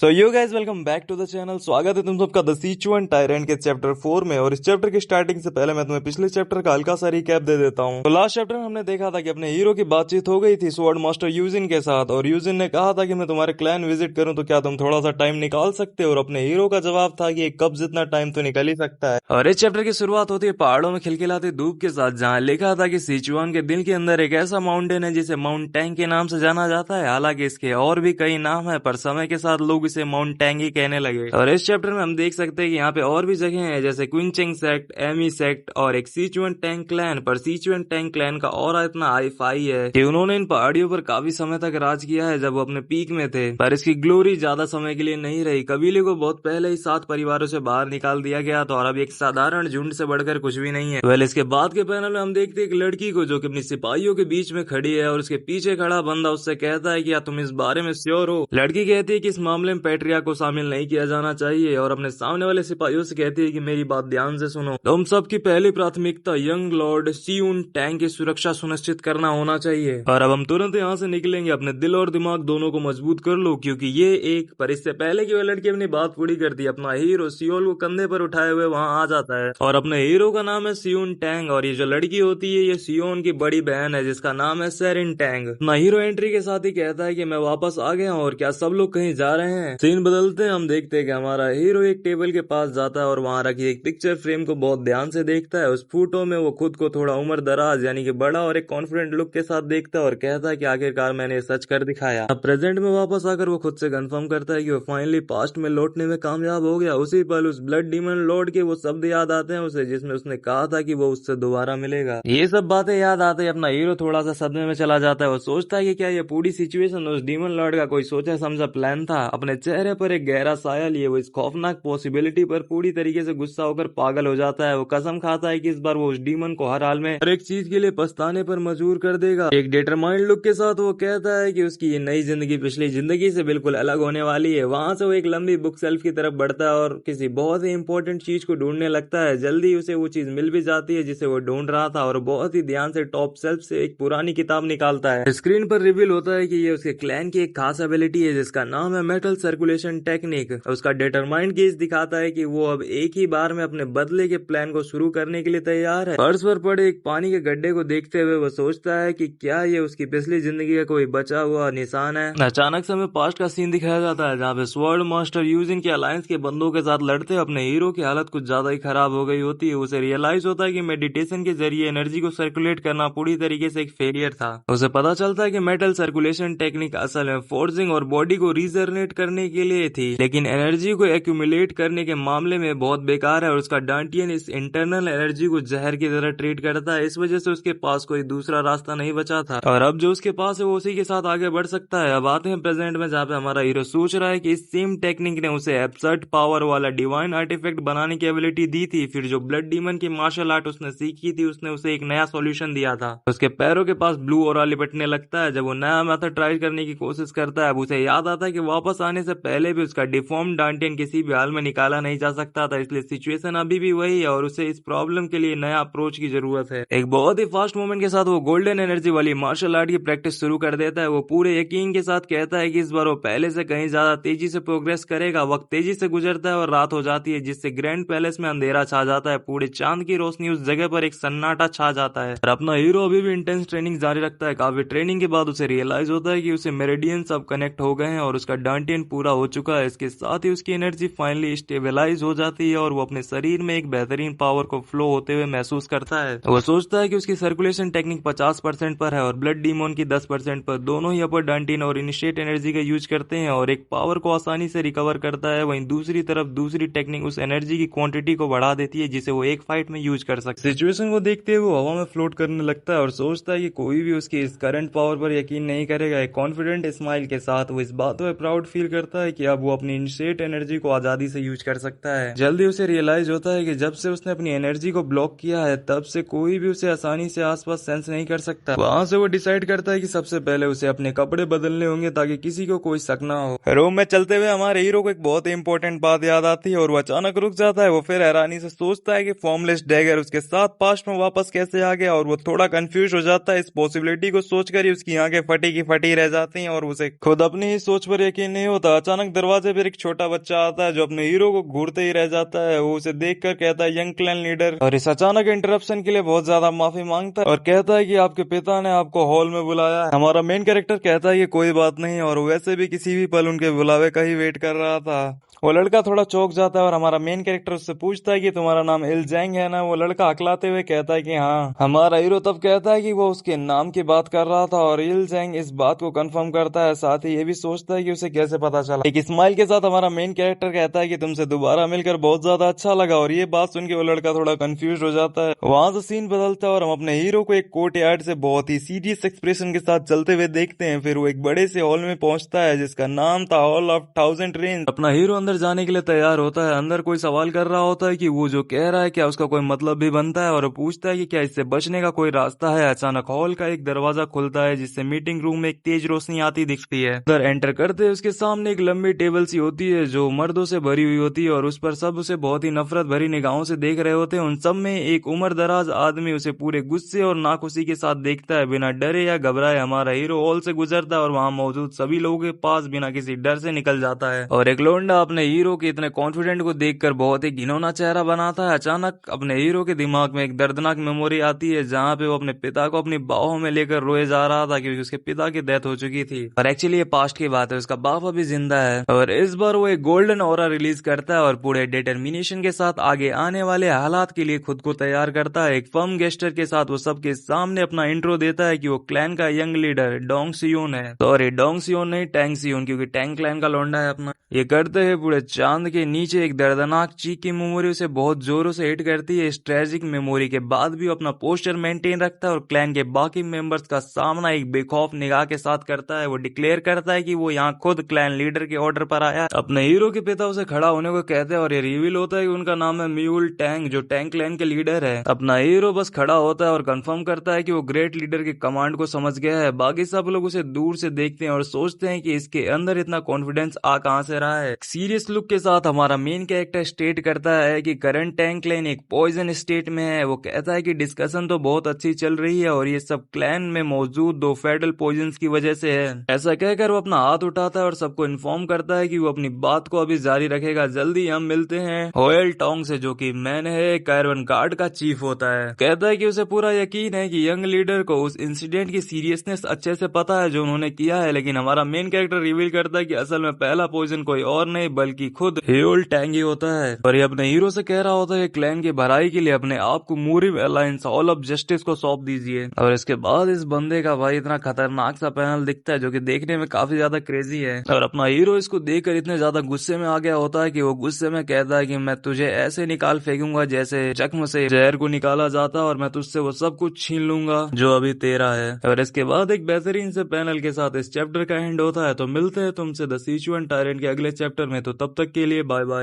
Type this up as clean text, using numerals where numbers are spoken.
So you guys welcome back to the channel. स्वागत है तुम सबका द सिचुएन टायरेंट के चैप्टर 4 में। और इस चैप्टर की स्टार्टिंग से पहले मैं तुम्हें पिछले चैप्टर का हल्का सा रिकैप दे देता हूँ। तो लास्ट चैप्टर में हमने देखा था कि अपने हीरो की बातचीत हो गई थी स्वॉर्ड मास्टर यूजिन के साथ, और यूजिन ने कहा था कि मैं तुम्हारे क्लैन विजिट करूँ तो क्या तुम थोड़ा सा टाइम निकाल सकते हो। और अपने हीरो का जवाब था कि एक कप जितना टाइम तो निकल ही सकता है। और इस चैप्टर की शुरुआत होती है पहाड़ों में खिलखिलाती धूप के साथ, जहाँ लिखा था कि सिचुआन के दिल के अंदर एक ऐसा माउंटेन है जिसे माउंट टैंग के नाम से जाना जाता है। हालांकि इसके और भी कई नाम है, पर समय के साथ लोग इसे माउंट टैंग ही कहने लगे। और इस चैप्टर में हम देख सकते हैं कि यहाँ पे और भी जगह हैं, जैसे क्विंचेंग सेक्ट, एमी सेक्ट और एक सिचुएन टैंग क्लैन। पर सिचुएन टैंग क्लैन का और इतना हाई फाई है कि उन्होंने इन पहाड़ियों पर काफी समय तक राज किया है जब वो अपने पीक में थे, पर इसकी ग्लोरी ज्यादा समय के लिए नहीं रही। कबीले को बहुत पहले ही 7 परिवारों से बाहर निकाल दिया गया था, और अब एक साधारण झुंड से बढ़कर कुछ भी नहीं है। वेल, इसके बाद के पैनल में हम देखते हैं एक लड़की को जो कि अपनी सिपाहियों के बीच में खड़ी है, और उसके पीछे खड़ा बंदा उससे कहता है कि क्या तुम इस बारे में श्योर हो। लड़की कहती है कि इस मामले में पैट्रिया को शामिल नहीं किया जाना चाहिए, और अपने सामने वाले सिपाहियों से कहती है कि मेरी बात ध्यान से सुनो। तो हम सबकी पहली प्राथमिकता यंग लॉर्ड सियुन टैंग की सुरक्षा सुनिश्चित करना होना चाहिए। और अब हम तुरंत यहाँ से निकलेंगे। अपने दिल और दिमाग दोनों को मजबूत कर लो, क्योंकि ये एक पर इससे पहले कि वह लड़की अपनी बात पूरी करती है, अपना हीरो सियोल को कंधे पर उठाए हुए वहां आ जाता है। और अपने हीरो का नाम है सियुन टैंग, और ये जो लड़की होती है ये सियोन की बड़ी बहन है जिसका नाम है सेरिन टैंग। अपना हीरो एंट्री के साथ ही कहता है कि मैं वापस आ गया हूँ, और क्या सब लोग कहीं जा रहे हैं। सीन बदलते हैं, हम देखते हैं कि हमारा हीरो एक टेबल के पास जाता है और वहां रखी एक पिक्चर फ्रेम को बहुत ध्यान से देखता है। उस फोटो में वो खुद को थोड़ा उम्र दराज यानी कि बड़ा और एक कॉन्फिडेंट लुक के साथ देखता है, और कहता है कि आखिरकार मैंने सच कर दिखाया। अब प्रेजेंट में वापस आकर वो खुद से कंफर्म करता है कि वो फाइनली पास्ट में लौटने में कामयाब हो गया। उसी पल उस ब्लड डीमन लॉर्ड के वो शब्द याद आते हैं उसे, जिसमें उसने कहा था कि वो उससे दोबारा मिलेगा। ये सब बातें याद आते ही अपना हीरो थोड़ा सा सदमे में चला जाता है। वो सोचता है कि क्या ये पूरी सिचुएशन उस डीमन लॉर्ड का कोई सोचा समझा प्लान था। अपने चेहरे पर एक गहरा साया लिए वो इस खौफनाक पॉसिबिलिटी पर पूरी तरीके से गुस्सा होकर पागल हो जाता है। वो कसम खाता है कि इस बार वो उस डीमन को हर हाल में हर एक चीज के लिए पछताने पर मजबूर कर देगा। एक डिटरमाइंड लुक के साथ वो कहता है कि उसकी ये नई जिंदगी पिछली जिंदगी से बिल्कुल अलग होने वाली है। वहां से वो एक लंबी बुक शेल्फ की तरफ बढ़ता है और किसी बहुत ही इंपॉर्टेंट चीज को ढूंढने लगता है। जल्दी उसे वो चीज मिल भी जाती है जिसे वो ढूंढ रहा था, और बहुत ही ध्यान से टॉप शेल्फ से एक पुरानी किताब निकालता है। स्क्रीन पर रिवील होता है कि ये उसके क्लैन की एक खास एबिलिटी है जिसका नाम है मेटल सर्कुलेशन टेक्निक। उसका डिटरमाइंड गेज दिखाता है कि वो अब एक ही बार में अपने बदले के प्लान को शुरू करने के लिए तैयार है। फर्श पर पड़े एक पानी के गड्ढे को देखते हुए वो सोचता है कि क्या ये उसकी पिछली जिंदगी का कोई बचा हुआ निशान है। अचानक से हमें पास्ट का सीन दिखाया जाता है जहाँ पे स्वॉर्ड मास्टर यूजिन के अलायंस के बंदों के साथ लड़ते अपने हीरो की हालत कुछ ज्यादा ही खराब हो गई होती है। उसे रियलाइज होता है कि मेडिटेशन के जरिए एनर्जी को सर्कुलेट करना पूरी तरीके से एक फेलियर था। उसे पता चलता है कि मेटल सर्कुलेशन टेक्निक असल में फोर्सिंग और बॉडी को रिजनरेट करने के लिए थी, लेकिन एनर्जी को एक्यूमुलेट करने के मामले में बहुत बेकार है। और उसका डांटियन इस इंटरनल एनर्जी को जहर की तरह ट्रीट करता है। इस वजह से उसके पास कोई दूसरा रास्ता नहीं बचा था, और अब जो उसके पास है वो उसी के साथ आगे बढ़ सकता है। अब आते हैं प्रेजेंट में, जहाँ पे हमारा हीरो सोच रहा है कि इस सेम टेक्निक ने उसे एब्सर्ड पावर वाला डिवाइन आर्टिफैक्ट बनाने की एबिलिटी दी थी। फिर जो ब्लड डीमन की मार्शल आर्ट उसने सीखी थी उसने उसे एक नया सॉल्यूशन दिया था। उसके पैरों के पास ब्लू ऑरा लिपटने लगता है। जब वो नया मेथड ट्राई करने की कोशिश करता है, अब उसे याद आता है कि वापस आने से पहले भी उसका डिफॉर्म डांटियन किसी भी हाल में निकाला नहीं जा सकता था। इसलिए सिचुएशन अभी भी वही है, और उसे इस प्रॉब्लम के लिए नया अप्रोच की जरूरत है। एक बहुत ही फास्ट मूवमेंट के साथ वो गोल्डन एनर्जी वाली मार्शल आर्ट की प्रैक्टिस शुरू कर देता है। वो पूरे यकीन के साथ कहता है कि इस बार वो पहले से कहीं ज्यादा तेजी से प्रोग्रेस करेगा। वक्त तेजी से गुजरता है और रात हो जाती है, जिससे ग्रैंड पैलेस में अंधेरा छा जाता है। पूरे चांद की रोशनी उस जगह पर एक सन्नाटा छा जाता है, और अपना हीरो अभी भी इंटेंस ट्रेनिंग जारी रखता है। काफी ट्रेनिंग के बाद उसे रियलाइज होता है कि उसे मेरिडियन सब कनेक्ट हो गए हैं और उसका डांटियन पूरा हो चुका है। इसके साथ ही उसकी एनर्जी फाइनली स्टेबलाइज हो जाती है, और वो अपने शरीर में एक बेहतरीन पावर को फ्लो होते हुए महसूस करता है। वो सोचता है कि उसकी सर्कुलेशन टेक्निक 50% पर है और ब्लड डीमन की 10% पर। दोनों ही अपर डांटियन और इनिशिएट एनर्जी का यूज करते हैं, और एक पावर को आसानी से रिकवर करता है। वहीं दूसरी तरफ दूसरी टेक्निक उस एनर्जी की क्वांटिटी को बढ़ा देती है जिसे वो एक फाइट में यूज कर सकता है। सिचुएशन को देखते हुए वो हवा में फ्लोट करने लगता है और सोचता है कि कोई भी उसकी इस करंट पावर पर यकीन नहीं करेगा। एक कॉन्फिडेंट स्माइल के साथ वो इस बात पर प्राउड फील करता है कि अब वो अपनी इनिशिएट एनर्जी को आजादी से यूज कर सकता है। जल्दी उसे रियलाइज होता है कि जब से उसने अपनी एनर्जी को ब्लॉक किया है तब से कोई भी उसे आसानी से आसपास सेंस नहीं कर सकता। वहां से वो डिसाइड करता है कि सबसे पहले उसे अपने कपड़े बदलने होंगे ताकि किसी को कोई शक ना हो। रूम में चलते हुए हमारे हीरो को एक बहुत ही इंपॉर्टेंट बात याद आती है और वो अचानक रुक जाता है। वो फिर हैरानी से सोचता है कि फॉर्मलेस डैगर उसके साथ पास्ट में वापस कैसे आ गया, और वो थोड़ा कंफ्यूज हो जाता है। इस पॉसिबिलिटी को सोचकर ही उसकी आंखें फटी की फटी रह जाती हैं और उसे खुद अपनी ही सोच पर यकीन नहीं होता। था। अचानक दरवाजे पर एक छोटा बच्चा आता है जो अपने हीरो को घूरते ही रह जाता है। वो उसे देखकर कहता है यंग क्लैन लीडर, और इस अचानक इंटरप्शन के लिए बहुत ज्यादा माफी मांगता है और कहता है कि आपके पिता ने आपको हॉल में बुलाया है। हमारा मेन कैरेक्टर कहता है कि कोई बात नहीं, और वैसे भी किसी भी पल उनके बुलावे का ही वेट कर रहा था। वो लड़का थोड़ा चौंक जाता है और हमारा मेन कैरेक्टर उससे पूछता है कि तुम्हारा नाम इल जैंग है ना। वो लड़का हकलाते हुए कहता है कि हाँ। हमारा हीरो तब कहता है कि वो उसके नाम की बात कर रहा था और इल जैंग इस बात को कंफर्म करता है, साथ ही ये भी सोचता है कि उसे कैसे पता चला। एक स्माइल के साथ हमारा मेन कैरेक्टर कहता है कि तुमसे दोबारा मिलकर बहुत ज्यादा अच्छा लगा, और ये बात सुन के वो लड़का थोड़ा कंफ्यूज हो जाता है। वहां से सीन बदलता है और हम अपने हीरो को एक कोर्ट यार्ड से बहुत ही सीरियस एक्सप्रेशन के साथ चलते हुए देखते हैं। फिर वो एक बड़े से हॉल में पहुंचता है जिसका नाम था हॉल ऑफ थाउजेंड रेंज। अपना हीरो अंदर जाने के लिए तैयार होता है। अंदर कोई सवाल कर रहा होता है कि वो जो कह रहा है क्या उसका कोई मतलब भी बनता है, और वो पूछता है कि क्या इससे बचने का कोई रास्ता है। अचानक हॉल का एक दरवाजा खुलता है जिससे मीटिंग रूम में एक तेज रोशनी आती दिखती है। अंदर एंटर करते हैं उसके सामने एक लंबी टेबल सी होती है जो मर्दों से भरी हुई होती है, और उस पर सब उसे बहुत ही नफरत भरी निगाहों से देख रहे होते हैं। उन सब में एक उम्र दराज आदमी उसे पूरे गुस्से और नाखुशी के साथ देखता है। बिना डरे या घबराए हमारा हीरो हॉल से गुजरता है और वहां मौजूद सभी लोगों के पास बिना किसी डर से निकल जाता है। और एक लोंडा अपने हीरो के इतने कॉन्फिडेंट को देखकर बहुत ही घिनौना चेहरा बनाता है। अचानक अपने हीरो के दिमाग में एक दर्दनाक मेमोरी आती है जहाँ पे वो अपने पिता को अपनी बाहों में लेकर रोए जा रहा था क्योंकि उसके पिता की डेथ हो चुकी थी। और एक्चुअली ये पास्ट की बात है, उसका बाप अभी जिंदा है। और इस बार वो एक गोल्डन ऑरा रिलीज करता है और पूरे डिटर्मिनेशन के साथ आगे आने वाले हालात के लिए खुद को तैयार करता है। एक फर्म गेस्टर के साथ वो सबके सामने अपना इंट्रो देता है कि वो क्लैन का यंग लीडर डोंग सियोन है। सॉरी, डोंग सियोन नहीं, टैंग सियोन, क्योंकि टैंग क्लैन का लौंडा है अपना। ये करते हुए पूरे चांद के नीचे एक दर्दनाक चीख की मेमोरी उसे बहुत जोरों से हिट करती है। इस ट्रेजिक मेमोरी के बाद भी वो अपना पोस्टर मेंटेन रखता है और क्लैन के बाकी मेंबर्स का सामना एक बेखौफ निगाह के साथ करता है। वो डिक्लेयर करता है कि वो यहाँ खुद क्लैन लीडर के ऑर्डर पर आया। अपने हीरो के पिता उसे खड़ा होने को कहते हैं और ये रिवील होता है कि उनका नाम है म्यूल टैंग, जो टैंग क्लैन के लीडर है। अपना हीरो बस खड़ा होता है और कंफर्म करता है कि वो ग्रेट लीडर के कमांड को समझ गया है। बाकी सब लोग उसे दूर से देखते हैं और सोचते हैं कि इसके अंदर इतना कॉन्फिडेंस आ कहां से रहा है। सीरियस लुक के साथ हमारा मेन कैरेक्टर स्टेट करता है कि करंट टैंक क्लैन एक पॉइजन स्टेट में है। वो कहता है कि डिस्कशन तो बहुत अच्छी चल रही है और ये सब क्लैन में मौजूद 2 फेडरल पॉइजन की वजह से है। ऐसा कहकर वो अपना हाथ उठाता है और सबको इन्फॉर्म करता है कि वो अपनी बात को अभी जारी रखेगा। जल्दी हम मिलते हैं होयल टोंग से, जो कि मैन है, कैरवन गार्ड का चीफ होता है। कहता है कि उसे पूरा यकीन है कि यंग लीडर को उस इंसिडेंट की सीरियसनेस अच्छे से पता है जो उन्होंने किया है। लेकिन हमारा मेन कैरेक्टर रिवील करता है कि असल में पहला पॉइजन कोई और नहीं बल्कि खुद हेयोल टैंग ही होता है। और ये अपने हीरो से कह रहा होता है क्लैन की भलाई के लिए अपने आप को मूरिव अलायंस हॉल ऑफ जस्टिस को सौंप दीजिए। और इसके बाद इस बंदे का भाई इतना खतरनाक सा पैनल दिखता है जो कि देखने में काफी ज्यादा क्रेजी है। और अपना हीरो इसको देखकर इतने ज्यादा गुस्से में आ गया होता है कि वो गुस्से में कहता है कि मैं तुझे ऐसे निकाल फेंकूंगा जैसे जख्म से जहर को निकाला जाता, और मैं तुझसे वो सब कुछ छीन लूंगा जो अभी तेरा है। और इसके बाद एक बेहतरीन से पैनल के साथ इस चैप्टर का एंड होता है। तो मिलते हैं तुमसे द सिचुएंट टायरेंट के अगले चैप्टर में। तो तब तक के लिए बाय बाय।